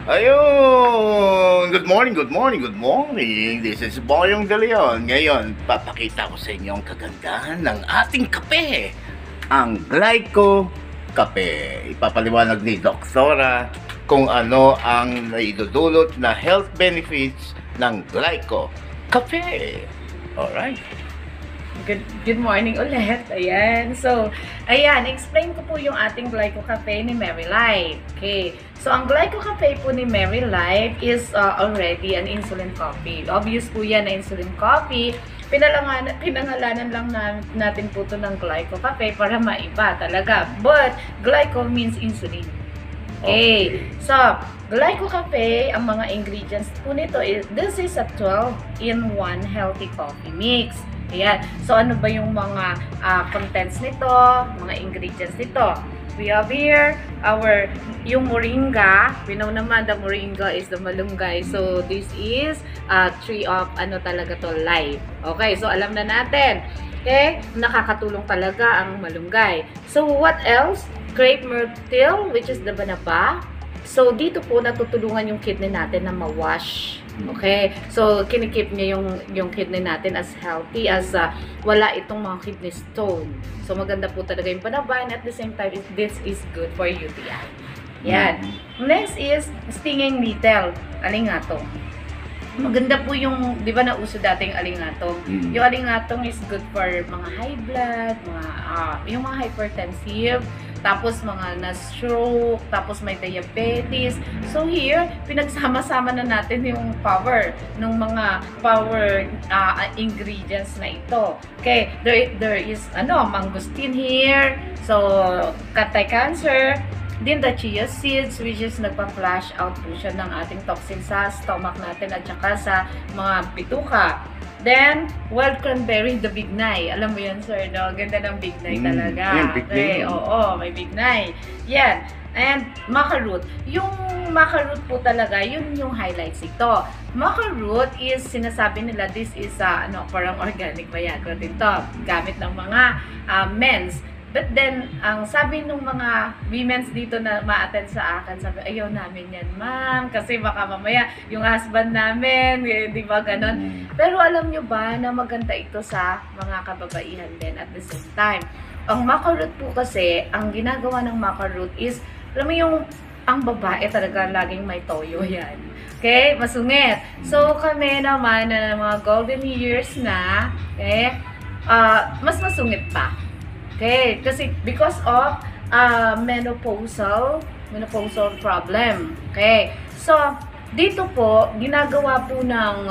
Ayun! Good morning, good morning, good morning. This is Boyong De Leon. Ngayon, papakita ko sa inyo ang kagandahan ng ating kape. Ang Glyco Kape. Ipapaliwanag ni Doktora kung ano ang naidudulot na health benefits ng Glyco Kape. Alright. Good morning ulit. Ayan. So, ayan. Explain ko po yung ating Glyco Cafe ni Mary Life. Okay. So, ang Glyco Cafe po ni Mary Life is already an insulin coffee. Obvious po yan na insulin coffee. Pinangalanan lang natin po ito ng Glyco Cafe para maiba talaga. But, Glyco means insulin. Okay. So, Glyco Cafe, ang mga ingredients po nito, this is a 12-in-1 healthy coffee mix. Ayan. So, ano ba yung mga contents nito, mga ingredients nito? We have here yung moringa. We know naman the moringa is the malunggay. So, this is tree of talaga to, life. Okay, so alam na natin. Okay, nakakatulong talaga ang malunggay. So, what else? Grape myrtle, which is the banaba. So, dito po natutulungan yung kidney natin na ma-wash. Okay? So, kinikip niya yung kidney natin as healthy, as wala itong mga kidney stone. So, maganda po talaga yung panaba, and at the same time, this is good for UTI. Yan. Next is stinging nettle. Alingatong. Maganda po yung, di ba nauso dating alingatong? Yung alingatong is good for mga high blood, yung mga hypertensive, tapos mga na-stroke, tapos may diabetes. So here, pinagsama-sama na natin yung power ng mga power ingredients na ito. Okay, there is mangosteen here. So, anti-cancer. Then the chia seeds, which is nagpa-flush out po siya ng ating toxin sa stomach natin at saka sa mga bituka. Then, wild cranberry, the bignay. Alam mo yun, sir, no? Ganda ng bignay talaga. Okay, oo, may bignay. Yan. And maca root. Yung maca root po talaga, yun yung highlights ito. Maca root is, sinasabi nila, this is, parang organic Viagra dito. Gamit ng mga men's. But then, ang sabi nung mga women's dito na ma-attend sa akin, sabi, ayaw namin yan, ma'am. Kasi baka mamaya, yung husband namin, di ba ganon? Pero alam nyo ba na maganda ito sa mga kababaihan din at the same time. Ang maca root po kasi, ang ginagawa ng maca root is, alam mo yung, ang babae talaga laging may toyo yan. Okay? Masungit. So, kami naman na mga golden years na, okay, mas masungit pa. Okay, kasi because of menopausal problem. Okay, so dito po ginagawa po ng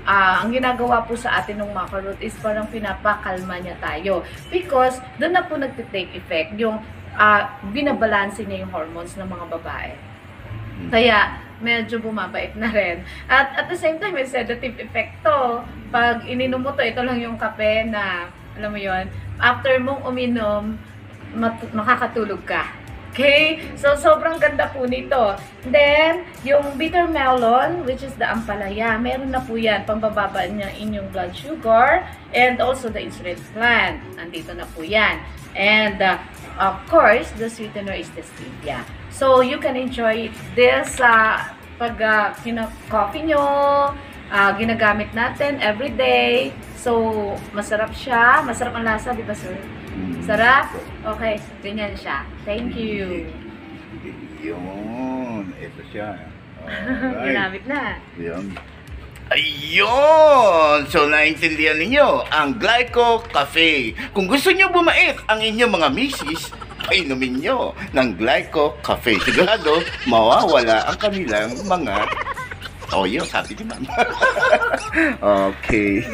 ang ginagawa po sa atin ng maca root is parang pinapakalma niya tayo because doon na po nagte-take effect yung binabalanse niya yung hormones ng mga babae. Kaya medyo bumabait na rin. At the same time, may sedative effect to. Pag ininom mo to, ito lang yung kape na, alam mo yon, after mong uminom, makakatulog ka. Okay? So, sobrang ganda po nito. Then, yung bitter melon, which is the ampalaya, meron na po yan. Pambababa niya inyong blood sugar and also the insulin gland. Andito na po yan. And, of course, the sweetener is the stevia. So, you can enjoy this pag coffee nyo, ginagamit natin every day. So, masarap siya. Masarap ang lasa, di ba, sir? Sarap? Okay, ganyan siya. Thank you. Yun. Ito siya. Ginamit na. Yun. Ayun! So, naintindihan ninyo ang Glyco Cafe. Kung gusto nyo bumait ang inyong mga misis, ay inumin nyo ng Glyco Cafe. Sigurado, mawawala ang kanilang mga toyo, sabi ni ma'am. Okay.